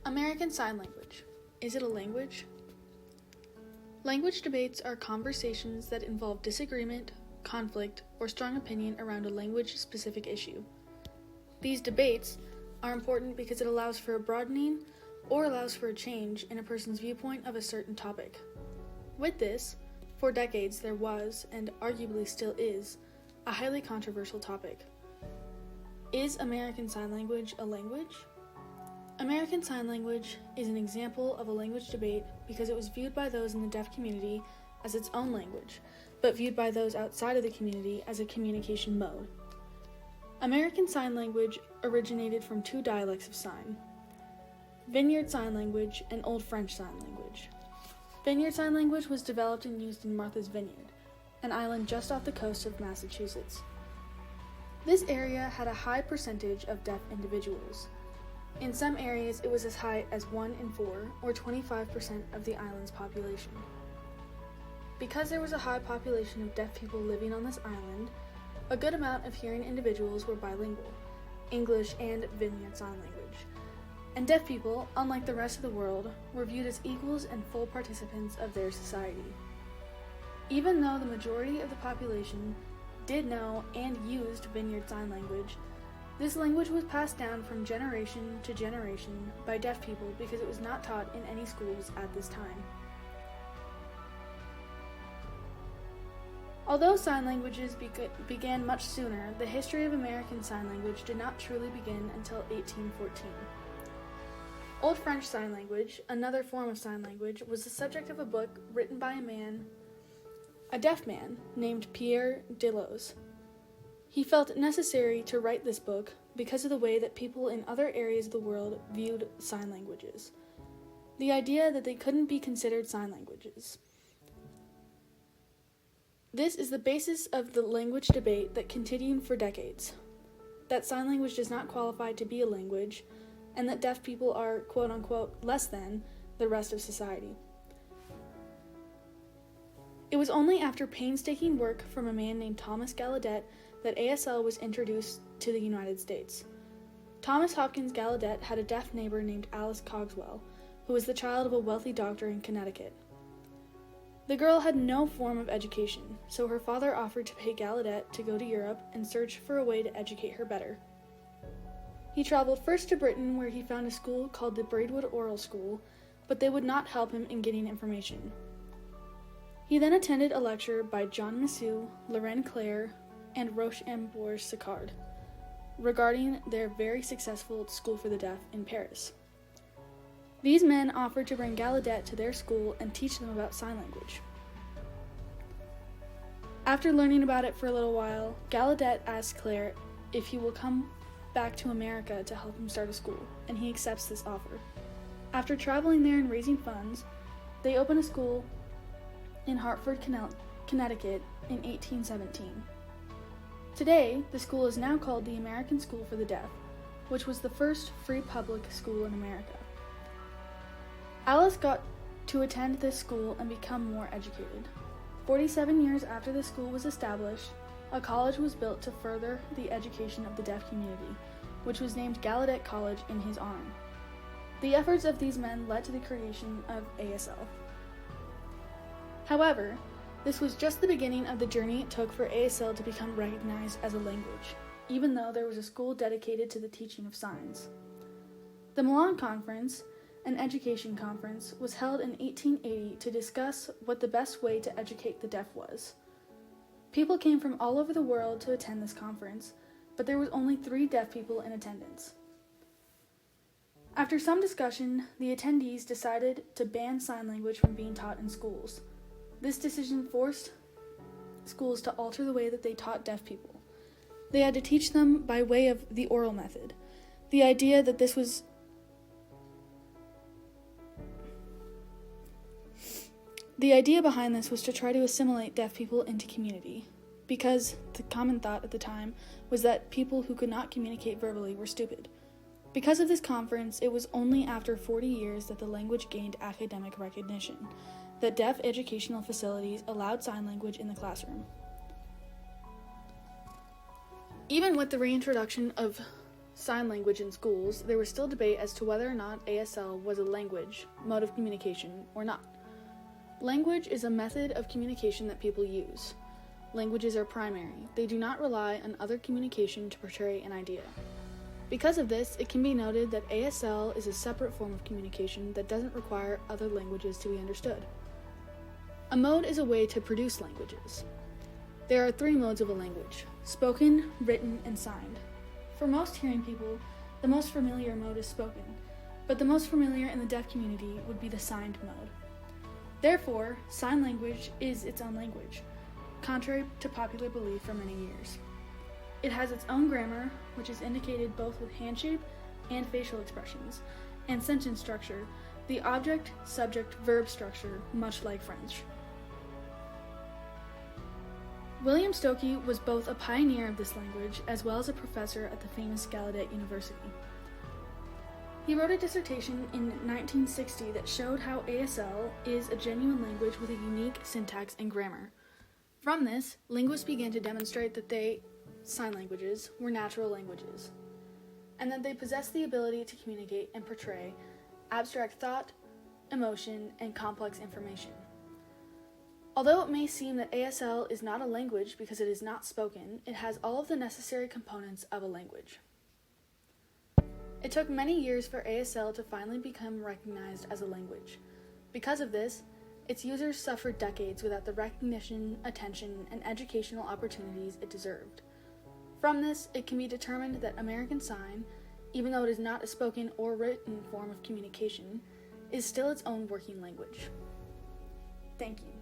American Sign Language. Is it a language? Language debates are conversations that involve disagreement, conflict, or strong opinion around a language-specific issue. These debates are important because it allows for a broadening or allows for a change in a person's viewpoint of a certain topic. With this, for decades there was, and arguably still is, a highly controversial topic. Is American Sign Language a language? American Sign Language is an example of a language debate because it was viewed by those in the deaf community as its own language, but viewed by those outside of the community as a communication mode. American Sign Language originated from two dialects of sign: Vineyard Sign Language and Old French Sign Language. Vineyard Sign Language was developed and used in Martha's Vineyard, an island just off the coast of Massachusetts. This area had a high percentage of deaf individuals. In some areas, it was as high as 1 in 4, or 25% of the island's population. Because there was a high population of deaf people living on this island, a good amount of hearing individuals were bilingual, English and Vineyard Sign Language. And deaf people, unlike the rest of the world, were viewed as equals and full participants of their society. Even though the majority of the population did know and used Vineyard Sign Language, this language was passed down from generation to generation by deaf people because it was not taught in any schools at this time. Although sign languages began much sooner, the history of American Sign Language did not truly begin until 1814. Old French Sign Language, another form of sign language, was the subject of a book written by a deaf man named Pierre Delos. He felt it necessary to write this book because of the way that people in other areas of the world viewed sign languages. The idea that they couldn't be considered sign languages. This is the basis of the language debate that continued for decades. That sign language does not qualify to be a language, and that deaf people are, quote-unquote, less than the rest of society. It was only after painstaking work from a man named Thomas Gallaudet that ASL was introduced to the United States. Thomas Hopkins Gallaudet had a deaf neighbor named Alice Cogswell, who was the child of a wealthy doctor in Connecticut. The girl had no form of education, so her father offered to pay Gallaudet to go to Europe and search for a way to educate her better. He traveled first to Britain, where he found a school called the Braidwood Oral School, but they would not help him in getting information. He then attended a lecture by John Massue, Loren Claire, and Rochambeau-Sicard regarding their very successful School for the Deaf in Paris. These men offered to bring Gallaudet to their school and teach them about sign language. After learning about it for a little while, Gallaudet asked Claire if he will come back to America to help him start a school, and he accepts this offer. After traveling there and raising funds, they open a school in Hartford, Connecticut in 1817. Today, the school is now called the American School for the Deaf, which was the first free public school in America. Alice got to attend this school and become more educated. 47 years after the school was established, a college was built to further the education of the deaf community, which was named Gallaudet College in his honor. The efforts of these men led to the creation of ASL. However, this was just the beginning of the journey it took for ASL to become recognized as a language, even though there was a school dedicated to the teaching of signs. The Milan Conference, an education conference, was held in 1880 to discuss what the best way to educate the deaf was. People came from all over the world to attend this conference, but there was only 3 deaf people in attendance. After some discussion, the attendees decided to ban sign language from being taught in schools. This decision forced schools to alter the way that they taught deaf people. They had to teach them by way of the oral method. The idea behind this was to try to assimilate deaf people into community, because the common thought at the time was that people who could not communicate verbally were stupid. Because of this conference, it was only after 40 years that the language gained academic recognition, that deaf educational facilities allowed sign language in the classroom. Even with the reintroduction of sign language in schools, there was still debate as to whether or not ASL was a language, mode of communication, or not. Language is a method of communication that people use. Languages are primary. They do not rely on other communication to portray an idea. Because of this, it can be noted that ASL is a separate form of communication that doesn't require other languages to be understood. A mode is a way to produce languages. There are 3 modes of a language: spoken, written, and signed. For most hearing people, the most familiar mode is spoken, but the most familiar in the deaf community would be the signed mode. Therefore, sign language is its own language, contrary to popular belief for many years. It has its own grammar, which is indicated both with hand shape and facial expressions, and sentence structure, the object, subject, verb structure, much like French. William Stokoe was both a pioneer of this language as well as a professor at the famous Gallaudet University. He wrote a dissertation in 1960 that showed how ASL is a genuine language with a unique syntax and grammar. From this, linguists began to demonstrate that sign languages, were natural languages, and that they possess the ability to communicate and portray abstract thought, emotion, and complex information. Although it may seem that ASL is not a language because it is not spoken, it has all of the necessary components of a language. It took many years for ASL to finally become recognized as a language. Because of this, its users suffered decades without the recognition, attention, and educational opportunities it deserved. From this, it can be determined that American Sign, even though it is not a spoken or written form of communication, is still its own working language. Thank you.